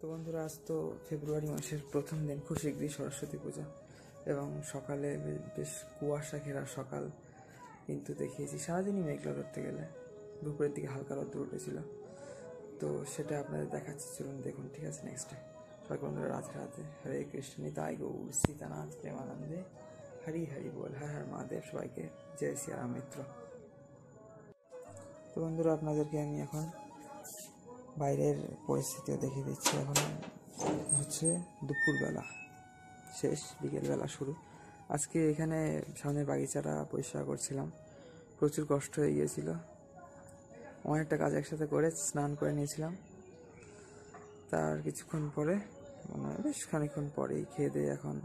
তো বন্ধুরা, আজ তো ফেব্রুয়ারি মাসের প্রথম দিন, খুব শীঘ্রই সরস্বতী পূজা, এবং সকালে বেশ কুয়াশা ঘেরা সকাল, কিন্তু দেখিয়েছি সারাদিনই মেঘলা ধরতে গেলে। দুপুরের দিকে হালকা রোদ্দুর উঠেছিল, তো সেটা আপনাদের দেখাচ্ছি, চলুন দেখুন। ঠিক আছে, নেক্সটে সবাই বন্ধুরা রাধে রাধে, হরে কৃষ্ণ, নিতাই গৌর সীতানাথ প্রেমানন্দে, হরি হরি বল, হর হর মহাদেব, সবাইকে জয় সিয়ারাম মিত্র। তো বন্ধুরা, আপনাদেরকে আমি এখন বাইরের পরিস্থিতিও দেখিয়ে দিচ্ছি। এখন হচ্ছে দুপুরবেলা শেষ, বিকেলবেলা শুরু। আজকে এখানে সামনের বাগিচাটা পরিষ্কার করছিলাম, প্রচুর কষ্ট হয়ে গিয়েছিল। অনেকটা কাজ একসাথে করে স্নান করে নিয়েছিলাম, তার কিছুক্ষণ পরে বেশ খানিক্ষণ পরেই খেয়ে দিয়ে এখন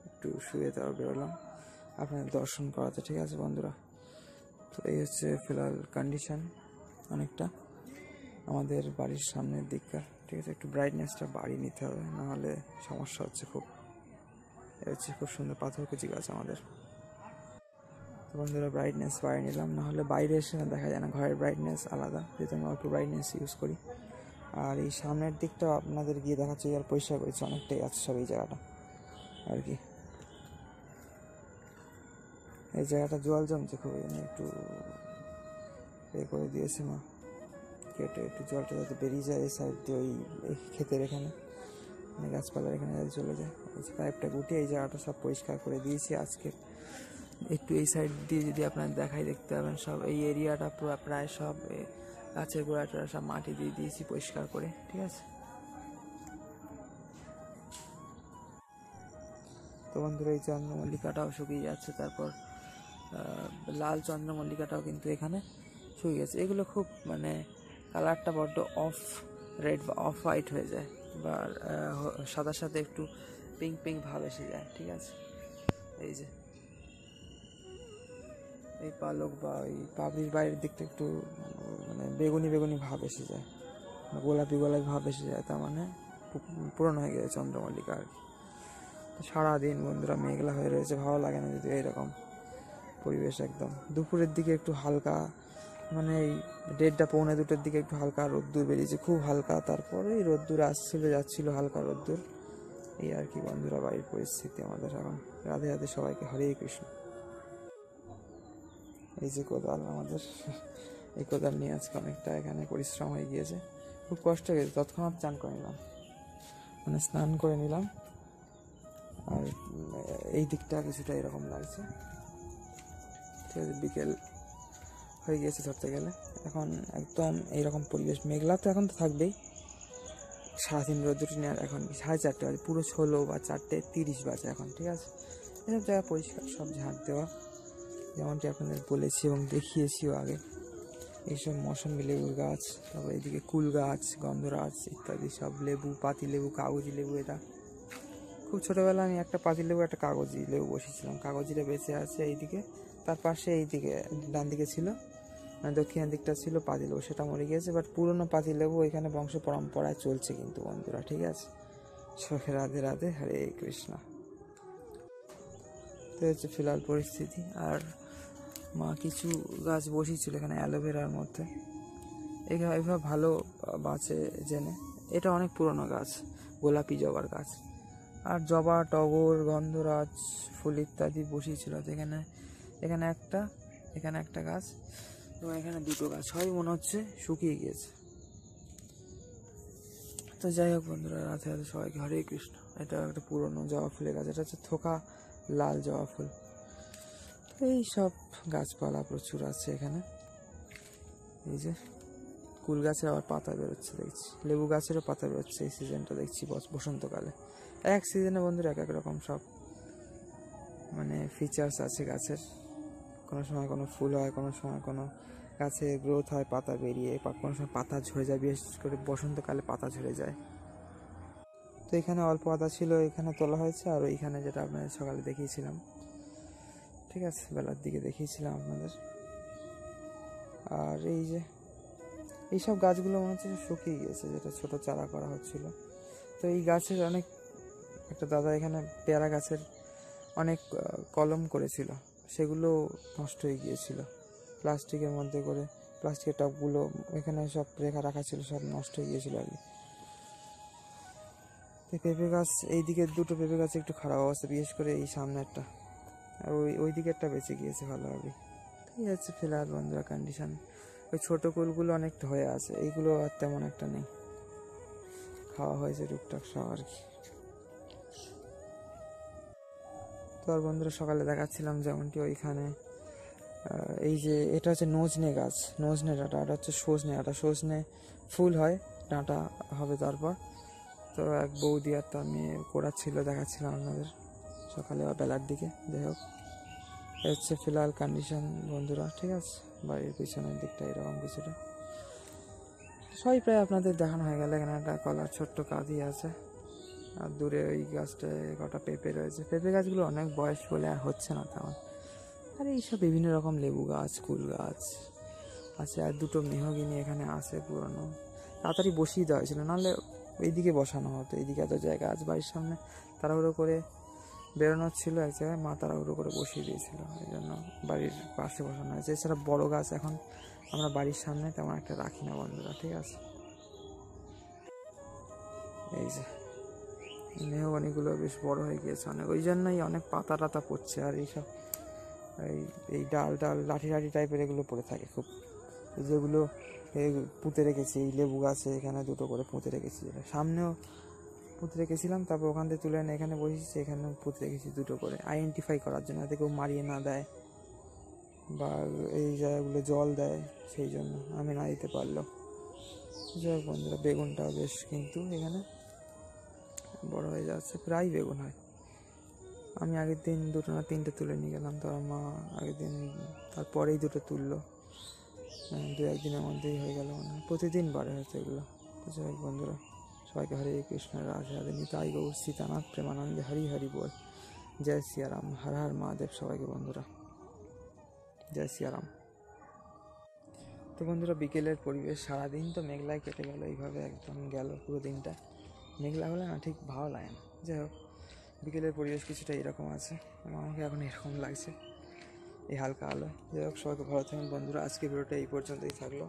একটু শুয়ে দেওয়া বেরোলাম আপনাদের দর্শন করাতে। ঠিক আছে বন্ধুরা, তো এই হচ্ছে ফিলহাল কন্ডিশন অনেকটা আমাদের বাড়ির সামনের দিককার। ঠিক আছে, একটু ব্রাইটনেসটা বাড়িয়ে নিতে হবে, নাহলে সমস্যা হচ্ছে খুব। এ হচ্ছে খুব সুন্দর পাথরকুচি গাছ আমাদের। তো বন্ধুরা, ব্রাইটনেস বাড়িয়ে নিলাম, নাহলে বাইরে এসে দেখা যায় না। ঘরের ব্রাইটনেস আলাদা, যেহেতু আমি অল্প ব্রাইটনেস ইউজ করি। আর এই সামনের দিকটাও আপনাদের গিয়ে দেখাচ্ছি, আর পরিষ্কার করেছি অনেকটাই আছে সব এই জায়গাটা আর কি। এই জায়গাটা জল জমছে খুব, একটু এ করে দিয়েছে মা, কেটে একটু জলটা যাতে বেরিয়ে যায় এই সাইড দিয়ে, ওই ক্ষেতের এখানে গাছপালার এখানে যাতে চলে যায়। পাইপটা গুটিয়ে এই জায়গাটা সব পরিষ্কার করে দিয়েছি আজকে। একটু এই সাইড দিয়ে যদি আপনার দেখাই, দেখতে পাবেন সব এই এরিয়াটা প্রায় সব গাছের গোড়াটা সব মাটি দিয়ে দিয়েছি পরিষ্কার করে। ঠিক আছে, তো বন্ধুরা, এই চন্দ্রমল্লিকাটাও শুকিয়ে যাচ্ছে, তারপর লাল চন্দ্রমল্লিকাটাও কিন্তু এখানে শুকিয়ে গেছে। এগুলো খুব কালারটা বড্ড অফ রেড বা অফ হোয়াইট হয়ে যায়, বা সাদার সাথে একটু পিঙ্ক পিঙ্ক ভাব এসে যায়। ঠিক আছে, এই যে এই পালক বা এই পাপড়ির বাইরের দিকটা একটু বেগুনি বেগুনি ভাব এসে যায়, গোলাপি গোলাপি ভাব এসে যায়, তার পুরনো হয়ে গেছে চন্দ্রমল্লিকা আর কি। সারাদিন বন্ধুরা মেঘলা হয়ে রয়েছে, ভালো লাগে না যদি এইরকম পরিবেশ। একদম দুপুরের দিকে একটু হালকা, এই 1:30-2:45 দিকে একটু হালকা রোদ্দুর বেরিয়েছে, খুব হালকা। তারপরে এই রোদ্দুর আসছিল যাচ্ছিল, হালকা রোদ্দুর, এই আর কি বন্ধুরা বাড়ির পরিস্থিতি আমাদের এখন। রাধে রাধে সবাইকে, হরে কৃষ্ণ। এই যে কোদাল আমাদের, এই কোদাল নিয়ে আজকে অনেকটা এখানে পরিশ্রম হয়ে গিয়েছে, খুব কষ্ট হয়ে গেছে। তৎক্ষণাৎ চান করে নিলাম, স্নান করে নিলাম, আর এই দিকটা কিছুটা এরকম লাগছে। ঠিক আছে, বিকেল হয়ে গিয়েছে ধরতে গেলে। এখন একদম এইরকম পরিবেশ, মেঘলা তো এখন তো থাকবেই, সারাদিন রোদ্দুর নিয়ে। আর এখন 4:30 বাজে, পুরো 16 বা 4:30 বাজে এখন। ঠিক আছে, এসব জায়গা পরিষ্কার, সব ঝাঁট দেওয়া, যেমনটি আপনাদের বলেছি এবং দেখিয়েছিও আগে। এইসব মৌসুমি লেবুর গাছ, তারপর এদিকে কুল গাছ, গন্ধরাজ ইত্যাদি সব লেবু, পাতি লেবু, কাগজি লেবু। এটা খুব ছোটোবেলা আমি একটা পাতি লেবু একটা কাগজি লেবু বসেছিলাম, কাগজিটা বেঁচে আছে এইদিকে, তার পাশে এইদিকে ডান দিকে ছিল, দক্ষিণের দিকটা ছিল পাতি লেবু, সেটা মরে গিয়েছে। বাট পুরনো পাতি লেবু এখানে বংশ পরম্পরায় চলছে কিন্তু বন্ধুরা। ঠিক আছে, সবাই রাধে রাধে, হরে কৃষ্ণ। তো হচ্ছে ফিলহাল পরিস্থিতি। আর মা কিছু গাছ বসিয়েছিল এখানে অ্যালোভেরার মধ্যে, এভাবে ভালো বাঁচে জেনে। এটা অনেক পুরনো গাছ, গোলাপি জবার গাছ। আর জবা, টগর, গন্ধরাজ ফুল ইত্যাদি বসিয়েছিল। এখানে একটা গাছ, এবং এখানে 2টো গাছ, সবই মনে হচ্ছে শুকিয়ে গিয়েছে। তো যাই হোক বন্ধুরা, রাধে রাধে সবাইকে, হরে কৃষ্ণ। এটা একটা পুরনো জবা ফুলের গাছ, এটা হচ্ছে থোকা লাল জবা ফুল। এই সব গাছপালা প্রচুর আছে এখানে। এই যে কুল গাছের আবার পাতা বেরোচ্ছে দেখছি, লেবু গাছেরও পাতা বেরোচ্ছে এই সিজনটা দেখছি, বসন্তকালে। এক সিজনে বন্ধুরা এক এক রকম সব ফিচার্স আছে গাছের। কোনো সময় কোনো ফুল হয়, কোনো সময় কোনো গাছে গ্রোথ হয়, পাতা বেরিয়ে, কোনো সময় পাতা ঝরে যায়, বিশেষ করে বসন্তকালে পাতা ঝরে যায়। তো এখানে অল্প পাতা ছিল, এখানে তোলা হয়েছে। আর ওইখানে যেটা আপনাদের সকালে দেখিয়েছিলাম, ঠিক আছে, বেলার দিকে দেখিয়েছিলাম আপনাদের। আর এই যে এইসব গাছগুলো মনে হচ্ছে শুকিয়ে গিয়েছে, যেটা ছোট চারা করা হচ্ছিল। তো এই গাছের একটা দাদা এখানে পেয়ারা গাছের অনেক কলম করেছিল, সেগুলো নষ্ট হয়ে গিয়েছিল প্লাস্টিকের মধ্যে করে। প্লাস্টিকের টবগুলো এখানে সব রাখা ছিল, সব নষ্ট হয়ে গিয়েছিল আর কি। তো পেঁপে গাছ, এইদিকে দুটো পেঁপে গাছ একটু খারাপ অবস্থা, বিশেষ করে এই সামনেরটা, আর ওই দিকেরটা বেঁচে গিয়েছে ভালোভাবে। এই হচ্ছে ফিলহাল বন্ধুরা কন্ডিশন। ওই ছোটো কুলগুলো অনেকটা হয়ে আছে, এইগুলো আর তেমন একটা নেই, খাওয়া হয়েছে টুকটাক সব আর কি। তো আর বন্ধুরা সকালে দেখাচ্ছিলাম যেমনটি ওইখানে এই যে এটা হচ্ছে নজনে গাছ, নজনে ডাঁটা, এটা হচ্ছে সজনে ডাঁটা, সজনে ফুল হয়, ডাঁটা হবে তারপর। তো এক বৌদি আর তার মেয়ে করাচ্ছিল, দেখাচ্ছিলাম আপনাদের সকালে বা বেলার দিকে। যাই হোক, এই হচ্ছে ফিলহাল কন্ডিশন বন্ধুরা, ঠিক আছে। বাড়ির পিছনের দিকটা এরকম কিছুটা সবই প্রায় আপনাদের দেখানো হয়ে গেল। এখানে একটা কলার ছোট্ট কাঁদি আছে, আর দূরে ওই গাছটায় কটা পেঁপে রয়েছে। পেঁপে গাছগুলো অনেক বয়স বলে আর হচ্ছে না তেমন। আর এইসব বিভিন্ন রকম লেবু গাছ, কুল গাছ আছে, আর দুটো মেহগিনি এখানে আছে পুরনো, তাড়াতাড়ি বসিয়ে দেওয়া হয়েছিল, নাহলে এইদিকে বসানো হতো। এইদিকে এত জায়গা আছে বাড়ির সামনে, তাড়াহুড়ো করে বেরোনোর ছিল এক জায়গায়, মা তাড়াহুড়ো করে বসিয়ে দিয়েছিল, এই জন্য বাড়ির পাশে বসানো হয়েছে। এছাড়া বড় গাছ এখন আমরা বাড়ির সামনে তেমন একটা রাখি না বন্ধুরা, ঠিক আছে। এই যে মেহগনিগুলো বেশ বড় হয়ে গিয়েছে অনেক, ওই জন্যই অনেক পাতা টাতা পড়ছে। আর এইসব এই ডাল লাঠি লাঠি টাইপের এগুলো পড়ে থাকে খুব, যেগুলো পুঁতে রেখেছি। এই লেবু গাছে এখানে দুটো করে পুঁতে রেখেছি, সামনেও পুঁতে রেখেছিলাম, তারপর ওখান থেকে তুলে এনে এখানে বসেছি, এখানেও পুঁতে রেখেছি দুটো করে, আইডেন্টিফাই করার জন্য, যাতে কেউ মারিয়ে না দেয় বা এই জায়গাগুলো জল দেয়, সেই জন্য আমি না দিতে পারলো। যাই হোক বন্ধুরা, বেগুনটাও বেশ কিন্তু এখানে বড় হয়ে যাচ্ছে, প্রায় বেগুন হয়। আমি আগের দিন দুটো না তিনটে তুলে নিয়ে গেলাম, তো মা আগের দিন তারপরেই দুটো তুললো, দু একদিনের মধ্যেই হয়ে গেল মনে হয়, প্রতিদিন বাড়ে হয়তো এগুলো। তো যাই হোক বন্ধুরা, সবাইকে হরে কৃষ্ণ, রাধে রাধে, নিতাই গৌর সীতানাথ প্রেমানন্দে, হরি হরি বল, জয় সিয়ারাম, হর হর মহাদেব সবাইকে বন্ধুরা, জয় সিয়ারাম। তো বন্ধুরা, বিকেলের পরিবেশ, সারাদিন তো মেঘলায় কেটে গেল, এইভাবে একদম গেল পুরো দিনটা। মেঘলা হলে না ঠিক ভালো লাগে না। যাই হোক, বিকেলের পরিবেশ কিছুটা এরকম আছে, আমাকে এখন এরকম লাগছে এই হালকা আলো। যাই হোক, সবাইকে ভালো থাকুন বন্ধুরা, আজকে ভিডিওটা এই পর্যন্তই থাকলো।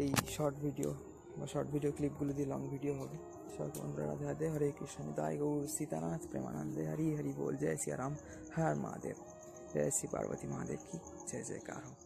এই শর্ট ভিডিও বা শর্ট ভিডিও ক্লিপগুলো দিয়ে লং ভিডিও হবে। সবাইকে বন্ধুরা রাধে রাধে, হরে কৃষ্ণ, নিতাই গৌর সীতানাথ প্রেমানন্দে, হরি হরি बोल, जय सिया राम, हर महादेव, जय श्री पार्वती महादेव की जय जयकार हो।